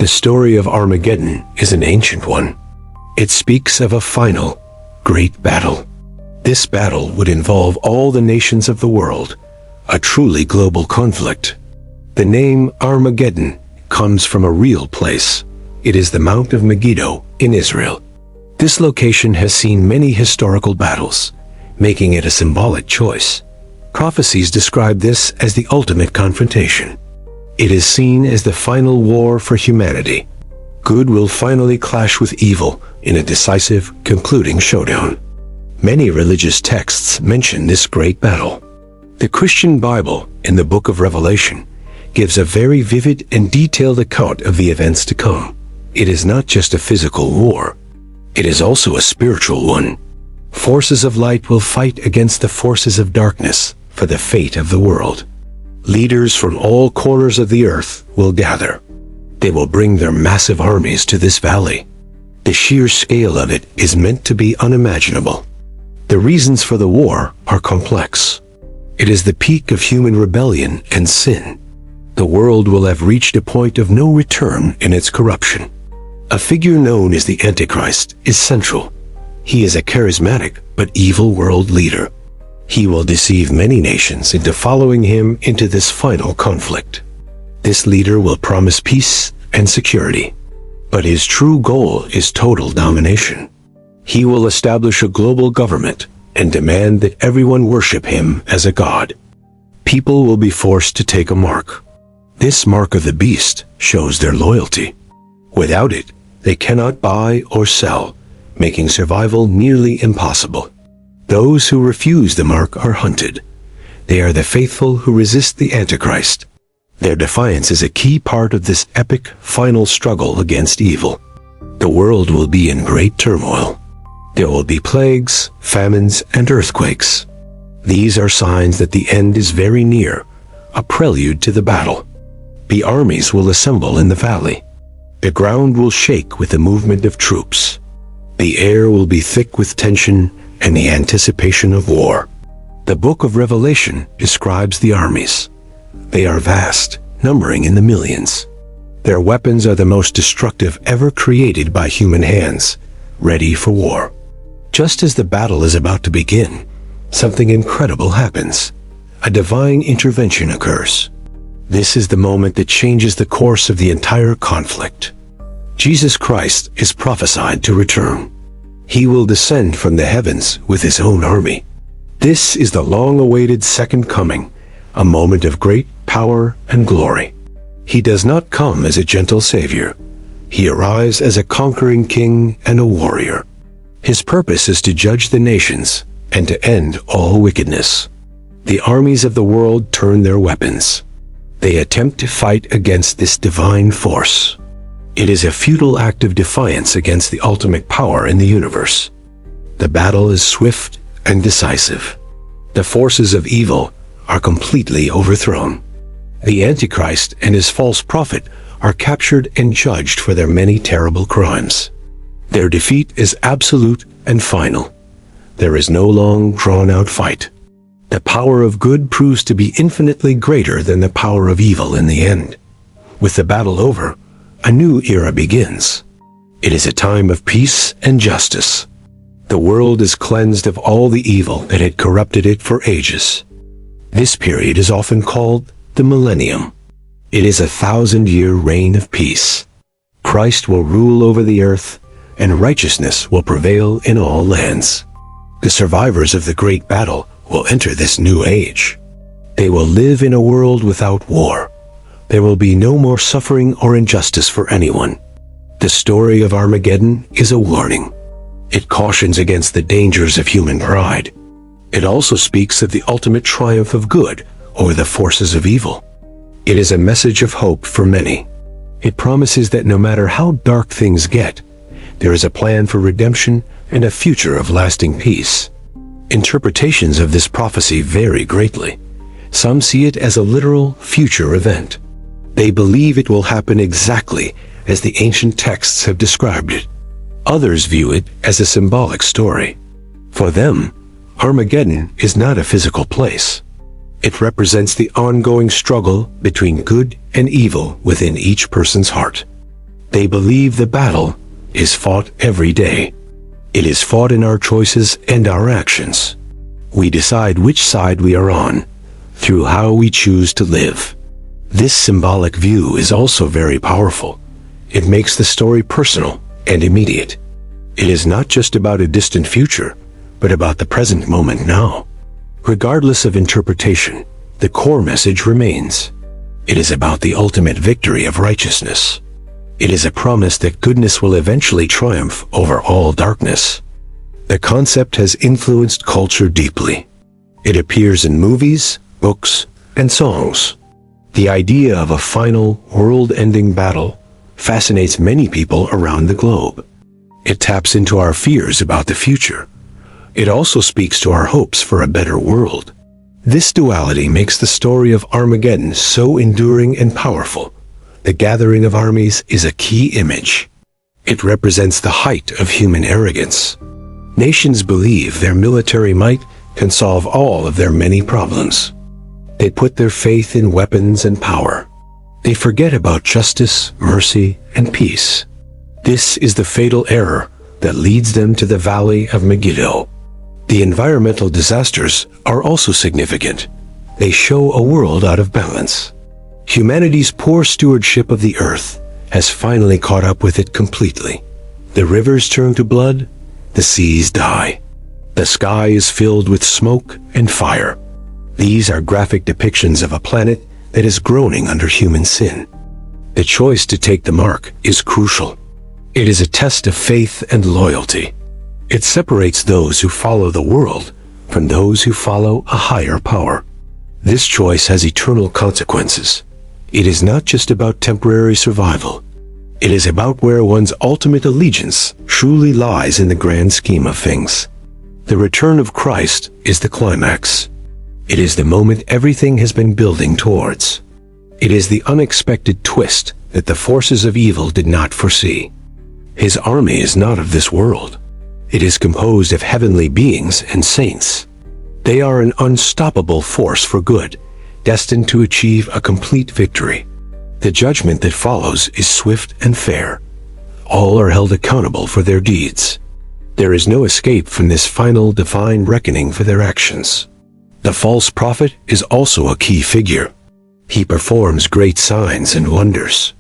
The story of Armageddon is an ancient one. It speaks of a final, great battle. This battle would involve all the nations of the world, a truly global conflict. The name Armageddon comes from a real place. It is the Mount of Megiddo in Israel. This location has seen many historical battles, making it a symbolic choice. Prophecies describe this as the ultimate confrontation. It is seen as the final war for humanity. Good will finally clash with evil in a decisive, concluding showdown. Many religious texts mention this great battle. The Christian Bible, in the book of Revelation, gives a very vivid and detailed account of the events to come. It is not just a physical war. It is also a spiritual one. Forces of light will fight against the forces of darkness for the fate of the world. Leaders from all corners of the earth will gather. They will bring their massive armies to this valley. The sheer scale of it is meant to be unimaginable. The reasons for the war are complex. It is the peak of human rebellion and sin. The world will have reached a point of no return in its corruption. A figure known as the Antichrist is central. He is a charismatic but evil world leader. He will deceive many nations into following him into this final conflict. This leader will promise peace and security, but his true goal is total domination. He will establish a global government and demand that everyone worship him as a god. People will be forced to take a mark. This mark of the beast shows their loyalty. Without it, they cannot buy or sell, making survival nearly impossible. Those who refuse the mark are hunted. They are the faithful who resist the Antichrist. Their defiance is a key part of this epic final struggle against evil. The world will be in great turmoil. There will be plagues, famines, and earthquakes. These are signs that the end is very near, a prelude to the battle. The armies will assemble in the valley. The ground will shake with the movement of troops. The air will be thick with tension and the anticipation of war. The book of Revelation describes the armies. They are vast, numbering in the millions. Their weapons are the most destructive ever created by human hands, ready for war. Just as the battle is about to begin, something incredible happens. A divine intervention occurs. This is the moment that changes the course of the entire conflict. Jesus Christ is prophesied to return. He will descend from the heavens with his own army. This is the long-awaited second coming, a moment of great power and glory. He does not come as a gentle savior. He arrives as a conquering king and a warrior. His purpose is to judge the nations and to end all wickedness. The armies of the world turn their weapons. They attempt to fight against this divine force. It is a futile act of defiance against the ultimate power in the universe. The battle is swift and decisive. The forces of evil are completely overthrown. The Antichrist and his false prophet are captured and judged for their many terrible crimes. Their defeat is absolute and final. There is no long, drawn-out fight. The power of good proves to be infinitely greater than the power of evil in the end. With the battle over, a new era begins. It is a time of peace and justice. The world is cleansed of all the evil that had corrupted it for ages. This period is often called the millennium. It is a 1,000-year reign of peace. Christ will rule over the earth, and righteousness will prevail in all lands. The survivors of the great battle will enter this new age. They will live in a world without war. There will be no more suffering or injustice for anyone. The story of Armageddon is a warning. It cautions against the dangers of human pride. It also speaks of the ultimate triumph of good over the forces of evil. It is a message of hope for many. It promises that no matter how dark things get, there is a plan for redemption and a future of lasting peace. Interpretations of this prophecy vary greatly. Some see it as a literal future event. They believe it will happen exactly as the ancient texts have described it. Others view it as a symbolic story. For them, Armageddon is not a physical place. It represents the ongoing struggle between good and evil within each person's heart. They believe the battle is fought every day. It is fought in our choices and our actions. We decide which side we are on through how we choose to live. This symbolic view is also very powerful. It makes the story personal and immediate. It is not just about a distant future, but about the present moment now. Regardless of interpretation, the core message remains. It is about the ultimate victory of righteousness. It is a promise that goodness will eventually triumph over all darkness. The concept has influenced culture deeply. It appears in movies, books, and songs. The idea of a final, world-ending battle fascinates many people around the globe. It taps into our fears about the future. It also speaks to our hopes for a better world. This duality makes the story of Armageddon so enduring and powerful. The gathering of armies is a key image. It represents the height of human arrogance. Nations believe their military might can solve all of their many problems. They put their faith in weapons and power. They forget about justice, mercy, and peace. This is the fatal error that leads them to the valley of Megiddo. The environmental disasters are also significant. They show a world out of balance. Humanity's poor stewardship of the earth has finally caught up with it completely. The rivers turn to blood, the seas die. The sky is filled with smoke and fire. These are graphic depictions of a planet that is groaning under human sin. The choice to take the mark is crucial. It is a test of faith and loyalty. It separates those who follow the world from those who follow a higher power. This choice has eternal consequences. It is not just about temporary survival. It is about where one's ultimate allegiance truly lies in the grand scheme of things. The return of Christ is the climax. It is the moment everything has been building towards. It is the unexpected twist that the forces of evil did not foresee. His army is not of this world. It is composed of heavenly beings and saints. They are an unstoppable force for good, destined to achieve a complete victory. The judgment that follows is swift and fair. All are held accountable for their deeds. There is no escape from this final divine reckoning for their actions. The false prophet is also a key figure. He performs great signs and wonders.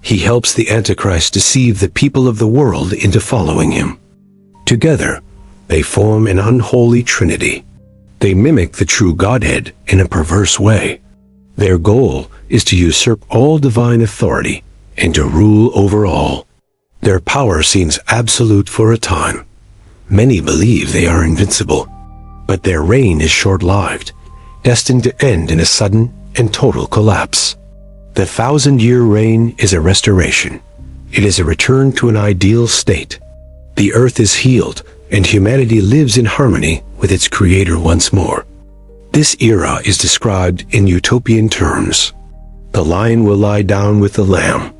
He helps the Antichrist deceive the people of the world into following him. Together, they form an unholy trinity. They mimic the true Godhead in a perverse way. Their goal is to usurp all divine authority and to rule over all. Their power seems absolute for a time. Many believe they are invincible. But their reign is short-lived, destined to end in a sudden and total collapse. The 1,000-year reign is a restoration. It is a return to an ideal state. The earth is healed, and humanity lives in harmony with its creator once more. This era is described in utopian terms. The lion will lie down with the lamb.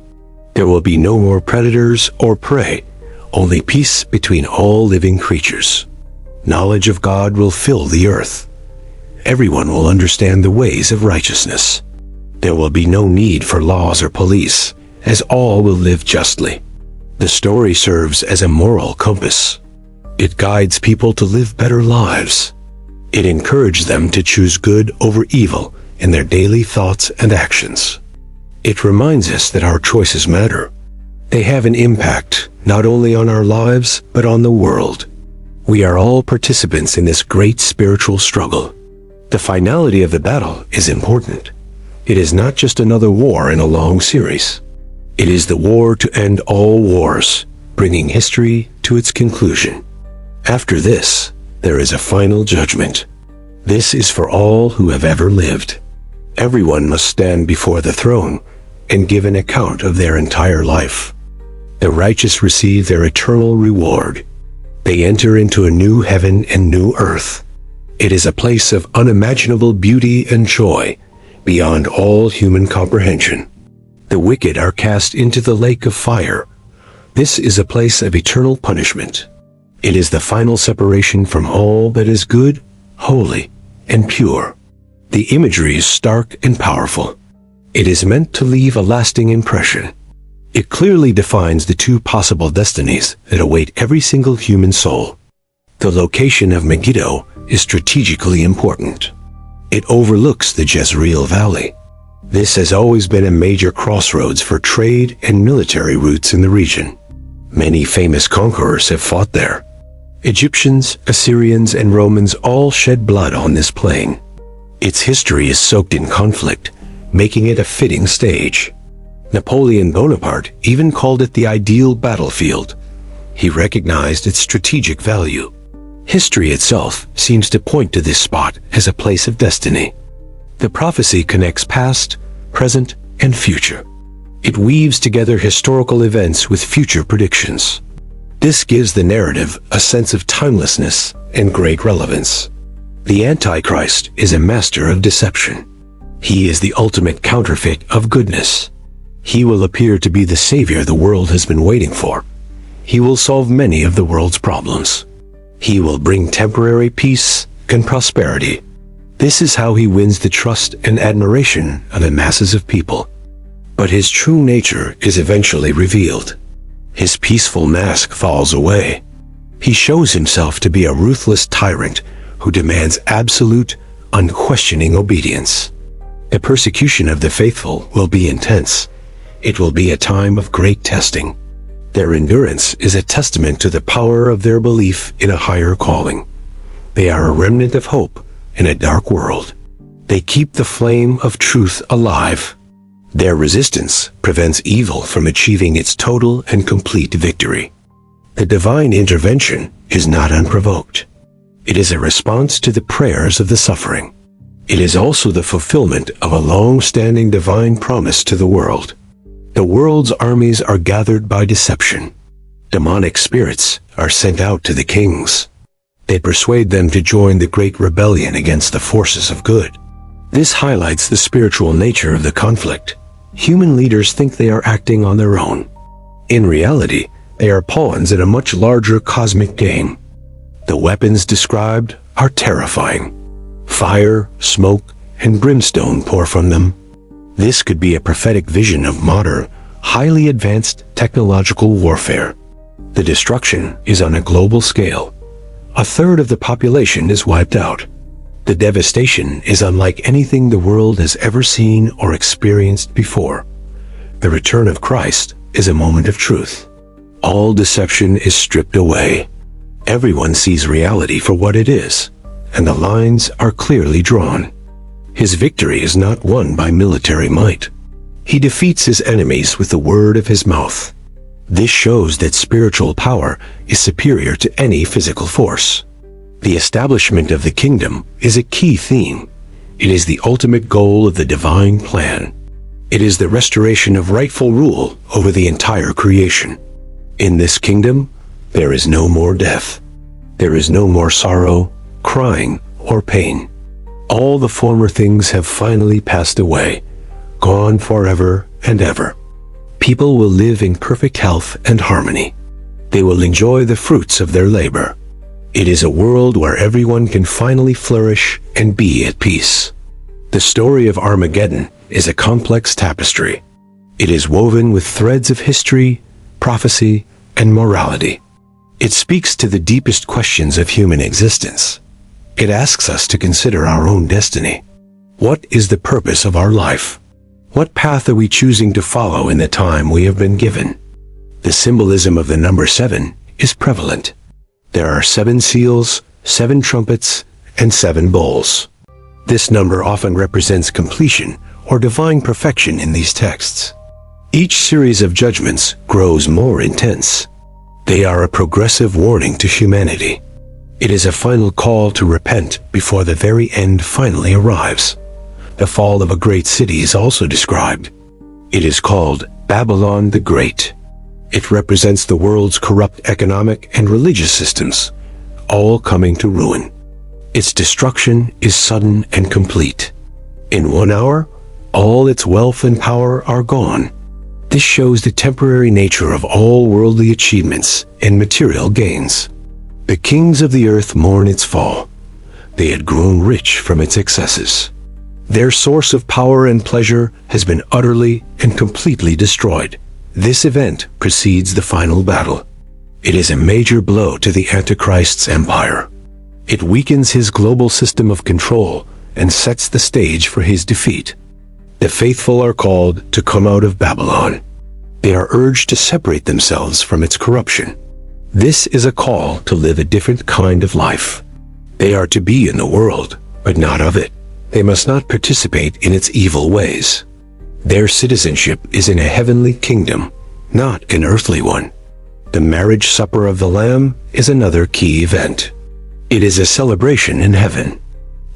There will be no more predators or prey, only peace between all living creatures. Knowledge of God will fill the earth. Everyone will understand the ways of righteousness. There will be no need for laws or police, as all will live justly. The story serves as a moral compass. It guides people to live better lives. It encourages them to choose good over evil in their daily thoughts and actions. It reminds us that our choices matter. They have an impact not only on our lives, but on the world. We are all participants in this great spiritual struggle. The finality of the battle is important. It is not just another war in a long series. It is the war to end all wars, bringing history to its conclusion. After this, there is a final judgment. This is for all who have ever lived. Everyone must stand before the throne and give an account of their entire life. The righteous receive their eternal reward. They enter into a new heaven and new earth. It is a place of unimaginable beauty and joy, beyond all human comprehension. The wicked are cast into the lake of fire. This is a place of eternal punishment. It is the final separation from all that is good, holy, and pure. The imagery is stark and powerful. It is meant to leave a lasting impression. It clearly defines the two possible destinies that await every single human soul. The location of Megiddo is strategically important. It overlooks the Jezreel Valley. This has always been a major crossroads for trade and military routes in the region. Many famous conquerors have fought there. Egyptians, Assyrians, and Romans all shed blood on this plain. Its history is soaked in conflict, making it a fitting stage. Napoleon Bonaparte even called it the ideal battlefield. He recognized its strategic value. History itself seems to point to this spot as a place of destiny. The prophecy connects past, present, and future. It weaves together historical events with future predictions. This gives the narrative a sense of timelessness and great relevance. The Antichrist is a master of deception. He is the ultimate counterfeit of goodness. He will appear to be the savior the world has been waiting for. He will solve many of the world's problems. He will bring temporary peace and prosperity. This is how he wins the trust and admiration of the masses of people. But his true nature is eventually revealed. His peaceful mask falls away. He shows himself to be a ruthless tyrant who demands absolute, unquestioning obedience. The persecution of the faithful will be intense. It will be a time of great testing. Their endurance is a testament to the power of their belief in a higher calling. They are a remnant of hope in a dark world. They keep the flame of truth alive. Their resistance prevents evil from achieving its total and complete victory. The divine intervention is not unprovoked. It is a response to the prayers of the suffering. It is also the fulfillment of a long-standing divine promise to the world. The world's armies are gathered by deception. Demonic spirits are sent out to the kings. They persuade them to join the great rebellion against the forces of good. This highlights the spiritual nature of the conflict. Human leaders think they are acting on their own. In reality, they are pawns in a much larger cosmic game. The weapons described are terrifying. Fire, smoke, and brimstone pour from them. This could be a prophetic vision of modern, highly advanced technological warfare. The destruction is on a global scale. A third of the population is wiped out. The devastation is unlike anything the world has ever seen or experienced before. The return of Christ is a moment of truth. All deception is stripped away. Everyone sees reality for what it is, and the lines are clearly drawn. His victory is not won by military might. He defeats his enemies with the word of his mouth. This shows that spiritual power is superior to any physical force. The establishment of the kingdom is a key theme. It is the ultimate goal of the divine plan. It is the restoration of rightful rule over the entire creation. In this kingdom, there is no more death. There is no more sorrow, crying, or pain. All the former things have finally passed away, gone forever and ever. People will live in perfect health and harmony. They will enjoy the fruits of their labor. It is a world where everyone can finally flourish and be at peace. The story of Armageddon is a complex tapestry. It is woven with threads of history, prophecy, and morality. It speaks to the deepest questions of human existence. It asks us to consider our own destiny. What is the purpose of our life? What path are we choosing to follow in the time we have been given? The symbolism of the number 7 is prevalent. There are 7 seals, 7 trumpets, and 7 bowls. This number often represents completion or divine perfection in these texts. Each series of judgments grows more intense. They are a progressive warning to humanity. It is a final call to repent before the very end finally arrives. The fall of a great city is also described. It is called Babylon the Great. It represents the world's corrupt economic and religious systems, all coming to ruin. Its destruction is sudden and complete. In 1 hour, all its wealth and power are gone. This shows the temporary nature of all worldly achievements and material gains. The kings of the earth mourn its fall. They had grown rich from its excesses. Their source of power and pleasure has been utterly and completely destroyed. This event precedes the final battle. It is a major blow to the Antichrist's empire. It weakens his global system of control and sets the stage for his defeat. The faithful are called to come out of Babylon. They are urged to separate themselves from its corruption. This is a call to live a different kind of life. They are to be in the world, but not of it. They must not participate in its evil ways. Their citizenship is in a heavenly kingdom, not an earthly one. The marriage supper of the Lamb is another key event. It is a celebration in heaven.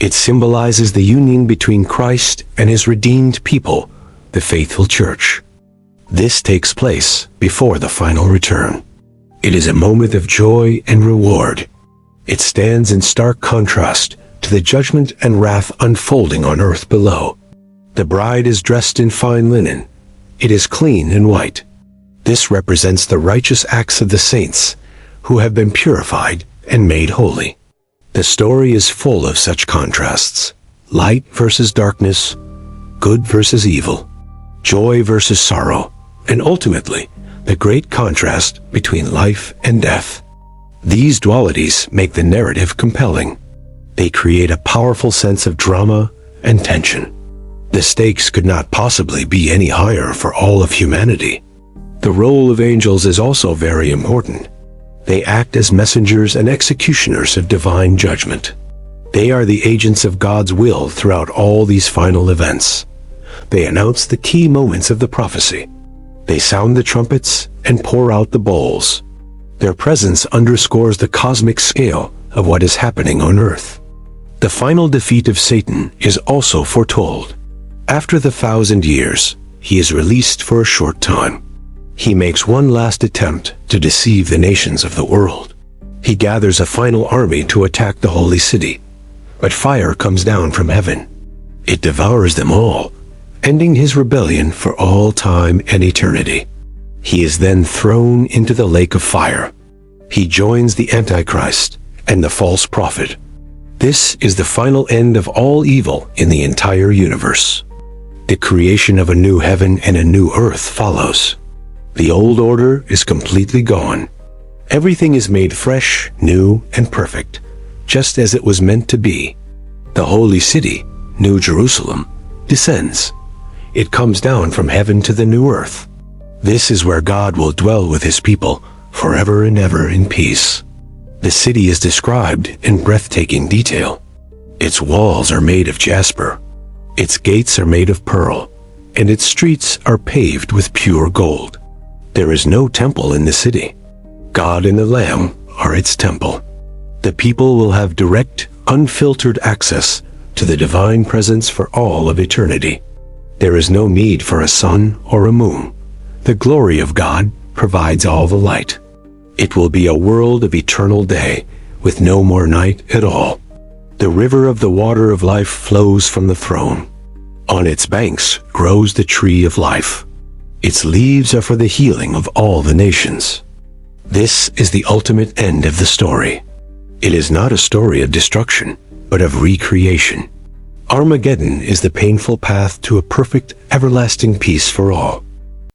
It symbolizes the union between Christ and his redeemed people, the faithful church. This takes place before the final return. It is a moment of joy and reward. It stands in stark contrast to the judgment and wrath unfolding on earth below. The bride is dressed in fine linen. It is clean and white. This represents the righteous acts of the saints who have been purified and made holy. The story is full of such contrasts: light versus darkness, good versus evil, joy versus sorrow, and ultimately, the great contrast between life and death. These dualities make the narrative compelling. They create a powerful sense of drama and tension. The stakes could not possibly be any higher for all of humanity. The role of angels is also very important. They act as messengers and executioners of divine judgment. They are the agents of God's will throughout all these final events. They announce the key moments of the prophecy. They sound the trumpets and pour out the bowls. Their presence underscores the cosmic scale of what is happening on earth. The final defeat of Satan is also foretold. After the 1,000 years, he is released for a short time. He makes one last attempt to deceive the nations of the world. He gathers a final army to attack the holy city, but fire comes down from heaven. It devours them all, ending his rebellion for all time and eternity. He is then thrown into the lake of fire. He joins the Antichrist and the false prophet. This is the final end of all evil in the entire universe. The creation of a new heaven and a new earth follows. The old order is completely gone. Everything is made fresh, new, and perfect, just as it was meant to be. The holy city, New Jerusalem, descends. It comes down from heaven to the new earth. This is where God will dwell with his people forever and ever in peace. The city is described in breathtaking detail. Its walls are made of jasper. Its gates are made of pearl, and its streets are paved with pure gold. There is no temple in the city. God and the Lamb are its temple. The people will have direct, unfiltered access to the divine presence for all of eternity. There is no need for a sun or a moon. The glory of God provides all the light. It will be a world of eternal day with no more night at all. The river of the water of life flows from the throne. On its banks grows the tree of life. Its leaves are for the healing of all the nations. This is the ultimate end of the story. It is not a story of destruction, but of recreation. Armageddon is the painful path to a perfect, everlasting peace for all.